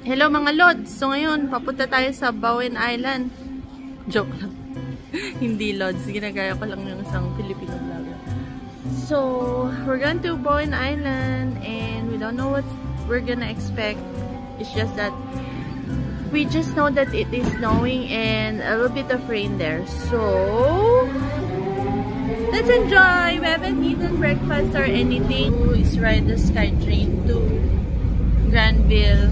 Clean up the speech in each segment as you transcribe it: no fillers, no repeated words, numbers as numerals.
Hello mga Lods! So ngayon, papunta tayo sa Bowen Island. Joke lang. Hindi Lods. Ginagaya ko lang yung isang Filipino vlogger. So, we're going to Bowen Island and we don't know what we're gonna expect. It's just that we just know that it is snowing and a little bit of rain there. So, let's enjoy! We haven't eaten breakfast or anything. Let's ride the SkyTrain to Granville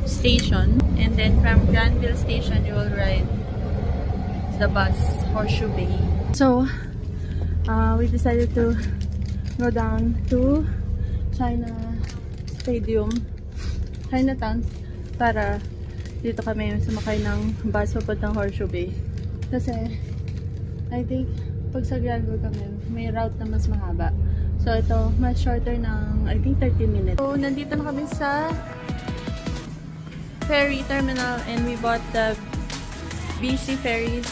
Station, and then from Granville Station you will ride the bus Horseshoe Bay. So we decided to go down to Chinatown para dito kami sumakay ng bus papuntang Horseshoe Bay kasi I think pag sa Granville kami may route na mas mahaba, so ito mas shorter ng I think 30 minutes. So nandito na kami sa ferry terminal and we bought the BC ferries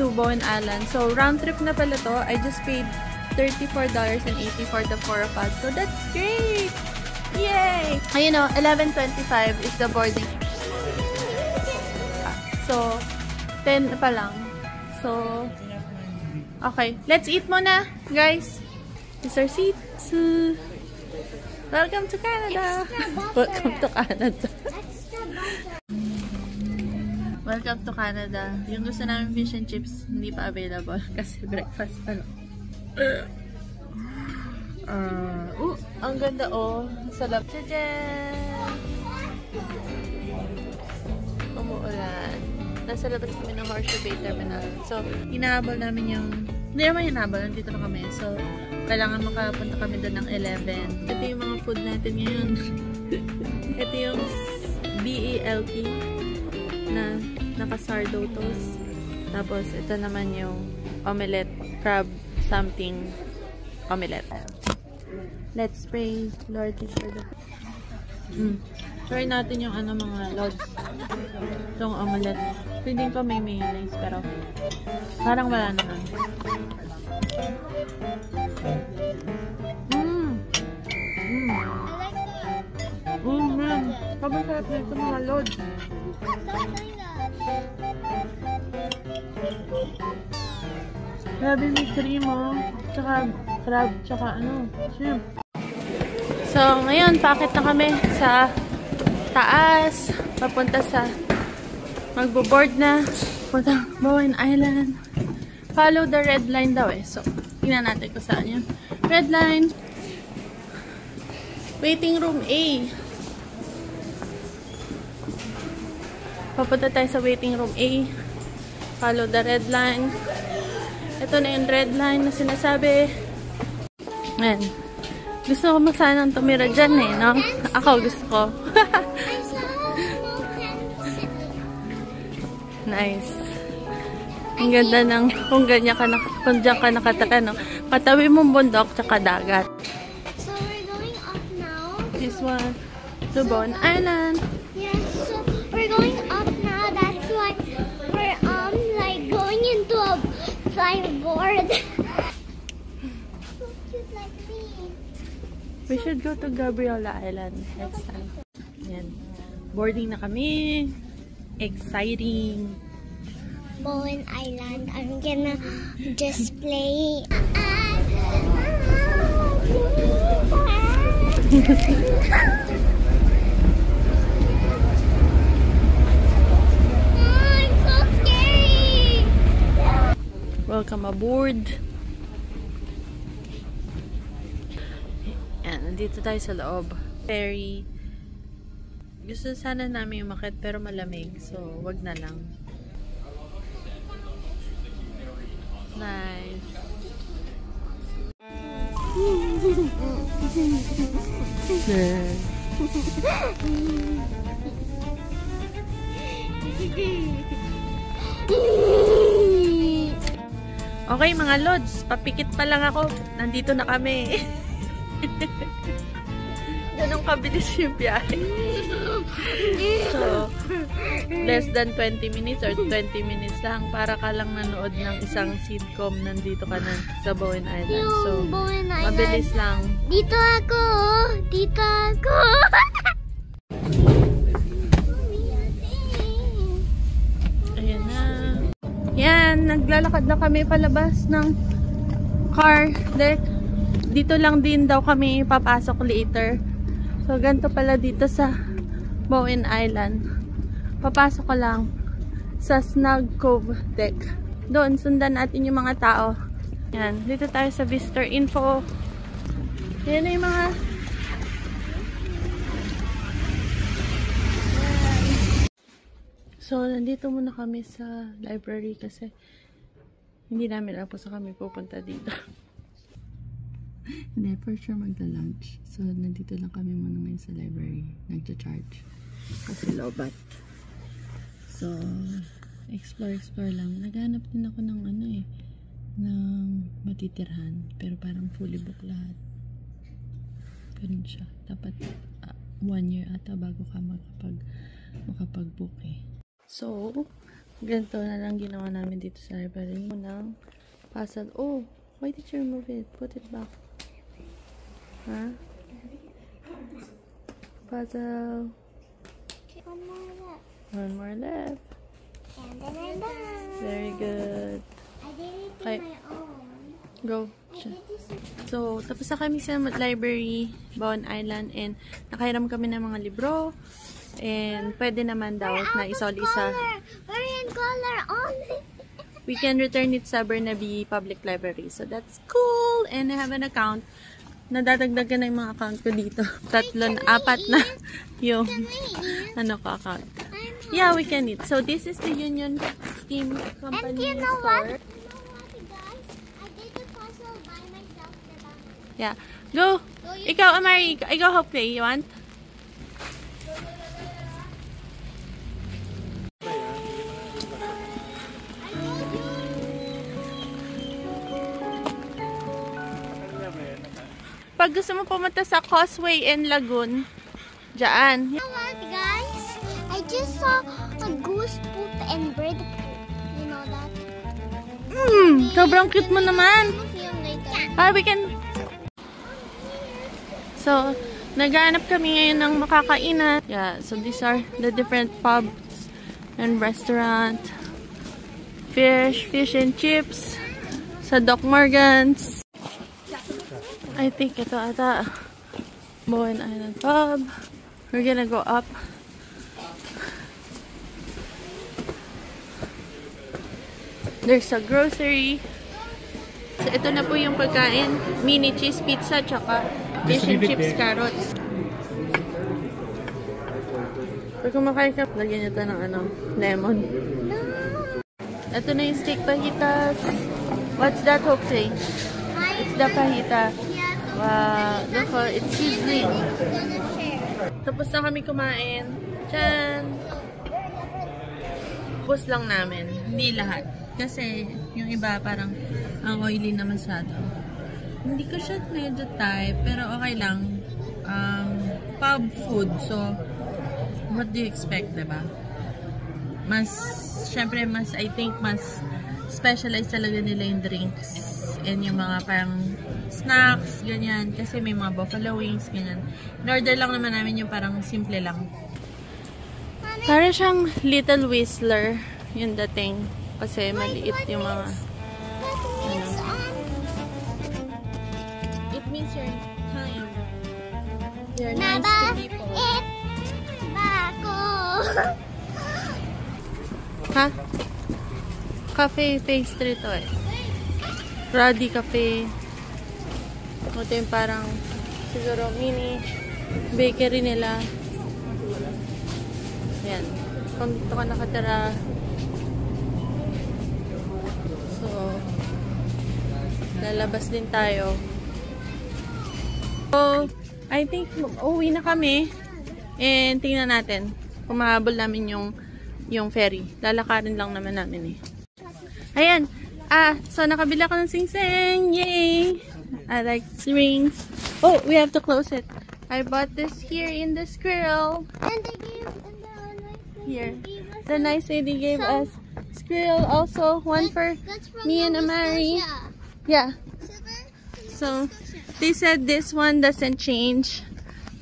to Bowen Island. So round trip na pala to. I just paid $34.80 for the 4 of us. So that's great! Yay! You know, 11:25 is the boarding. So 10 pa lang. So okay, let's eat muna, guys. These are seats. Welcome to Canada. Welcome to Canada. Welcome to Canada. Yung gusto namin fish and chips, hindi pa available kasi breakfast pa lang. Ang ganda oh. Salap. Tadaan! Umuulan. Nasa labas kami ng Horseshoe Bay Terminal. So, hinahabol namin yung... Hindi naman hinahabol. Nandito na kami. So, kailangan makapunta kami doon ng 11. Ito yung mga food natin ngayon. Ito yung BELT na naka-sardo toast. Tapos, ito naman yung omelette, crab something omelette. Let's pray, Lord, teacher. Try natin yung ano mga lods. Itong omelette. Feeling ko may mayonnaise, pero parang wala naman. Man. Sobrang sarap na ito mga lods. Grabe may cream oh. Tsaka crab, tsaka ano, shrimp. So, ngayon, paakit na kami sa taas. Papunta sa magbo-board na. Punta Bowen Island. Follow the red line daw eh. So, tingnan natin kung saan yun. Red line. Waiting room A. Papunta tayo sa waiting room A. Follow the red line. Ito na yung red line na sinasabi. Ayan. Gusto ko sanang tumira dyan eh, no? Ako gusto ko. Nice. Ang ganda ng kung ganyan ka kung dyan ka nakataka, no? Katabi mong bundok tsaka dagat. So we're going up now. This one. To Bowen Island. Yes, so we're going up now. That's why we're like going into a flyboard. So cute like me. We should go to Gabriola Island next time. Yan. Boarding na kami. Exciting. Bowen Island. I'm gonna just play. I'm so scary. Welcome aboard. Yan, nandito tayo sa loob. Ferry. Gusto sana namin umakyat pero malamig. So, wag na lang. Nice. Okay mga lods, papikit pa lang ako. Nandito na kami. Ganun kabilis yung biyahe. So, less than 20 minutes or 20 minutes lang para ka lang nanood ng isang sitcom. Nandito ka na sa Bowen Island. So, Bowen Island. mabilis lang. Dito ako! Dito ako! naglalakad na kami palabas ng car deck. Dito lang din daw kami papasok later. So, ganito pala dito sa Bowen Island. Papasok ko lang sa Snug Cove deck. Doon, sundan natin yung mga tao. Yan, dito tayo sa visitor info. Yan na yung mga... So, nandito muna kami sa library kasi hindi namin alam sa kami pupunta dito. Hindi, for sure magda-lunch. So, nandito lang kami muna ngayon sa library. Nagcha-charge. Kasi lobat. So, explore lang. Naghanap din ako ng ano eh, ng matitirhan. Pero parang fully book lahat. Ganun siya. Dapat 1 year ata bago ka makapag-book eh. So, ganito na lang ginawa namin dito sa library. Unang puzzle. Oh, why did you remove it? Put it back. Huh? Puzzle. One more left. And then I'm done. Very good. I did it Okay. on my own. Go. So, tapos na kami sa library, Bowen Island, and nakahiram kami ng mga libro. And pwede naman daw na isa-isa. We're in color only. We can return it sa Burnaby Public Library. So, that's cool. And I have an account. Nadadagdagan na yung mga account ko dito. 3, 4 na yung account. Yeah, we can eat. So, this is the Union Steam Company And you know store. what? Guys? I did the puzzle by myself. Diba? Yeah. Go! Ikaw, Amari, ikaw hopefully. You want? Pag gusto mo pumunta sa Causeway and Lagoon, dyan. You know what, guys? I just saw a goose poop and bird poop. You know that? Sobrang cute mo naman. Film later. Ah, we can... So, naghanap kami ngayon ng makakainan. Yeah, so these are the different pubs and restaurant. Fish and chips. Sa Doc Morgan's. I think ito ata Bowen Island Pub. We're gonna go up. There's a grocery. So, ito na po yung pagkain. Mini cheese pizza, tsaka fish and chips, carrots. Pag kumakain ka, lagyan nyo ito ng lemon. Ito na yung steak fajitas. What's that, Hope? It's the fajita. Wow, look, it's sizzling. Tapos na kami kumain. Tchan! Tapos lang namin. Hindi lahat. Kasi yung iba parang ang oily na masyado. Hindi ko siya medyo type, pero okay lang. Pub food. So, what do you expect, diba? Syempre, I think mas specialized talaga nila yung drinks. And yung mga parang snacks, ganyan. Kasi may mga buffalo wings, ganyan. In-order lang naman namin yung parang simple lang. Parang siyang Little Whistler yung dating. Kasi maliit yung mga... It means you're kind. You're nice to people. Ha? Cafe pastry to eh. Ruddy Cafe. Ito yung parang siguro mini bakery nila. Yan. Kung dito ka nakatira. So, lalabas din tayo. So, I think uwi na kami. And tingnan natin kung mahabol namin yung ferry. Lalakarin lang naman namin eh. Ayan. So nakabila ko ng sing-sing. Yay! I like rings. Oh, we have to close it. I bought this here in the Skrill. And they gave Here. The nice lady gave us Skrill also. One for me and Amari. Yeah. So, they said this one doesn't change.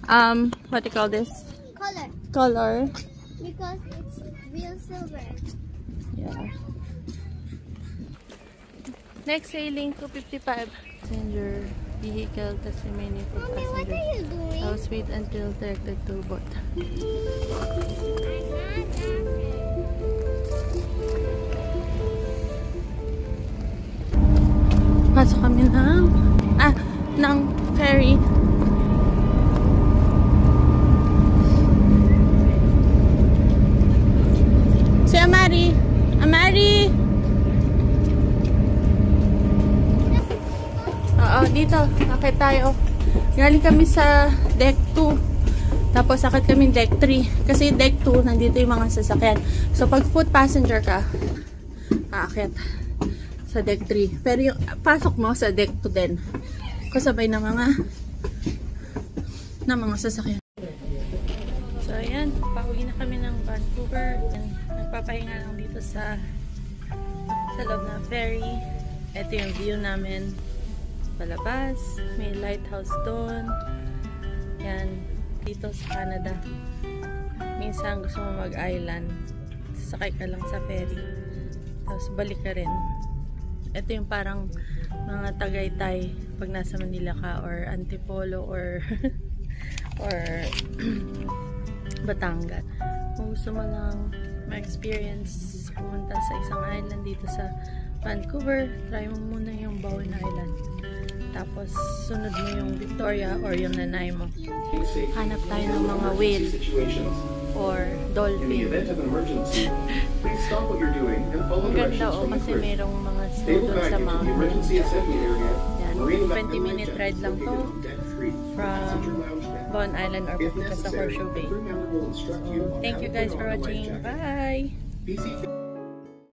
What do you call this? Color. Because it's real silver. Yeah. Next sailing, 2:55. Passenger vehicle, tas remaining for Mommy, what passenger. are you doing? House wait until directed to boat. Pasok kami ng ferry. Si Amari! Amari! Oo, dito. Akit tayo. Galing kami sa deck 2. Tapos akit kami deck 3. Kasi deck 2, nandito yung mga sasakyan. So, pag foot passenger ka, aakit sa deck 3. Pero yung pasok mo sa deck 2 din. Kasabay ng mga sasakyan. So, ayan. Pauwi na kami ng Vancouver. And nagpapahinga lang dito sa loob ng ferry. Ito yung view namin palabas. May lighthouse doon. Yan. Dito sa Canada. Minsan gusto mo mag-island. Sasakay ka lang sa ferry. Tapos balik ka rin. Ito yung parang mga Tagaytay pag nasa Manila ka, or Antipolo, or or Batangas. Kung gusto mo lang ma-experience pumunta sa isang island dito sa Vancouver, try mo muna yung Bowen Island. Tapos sunod mo yung Victoria or yung Nanaimo. Hanap tayo ng mga whale or dolphin. Ang ganda kasi merong mga snow doon sa mountain. Yan, 20-minute ride lang to from Bowen Island or papunta sa Horseshoe Bay. So, thank you guys for watching. Bye!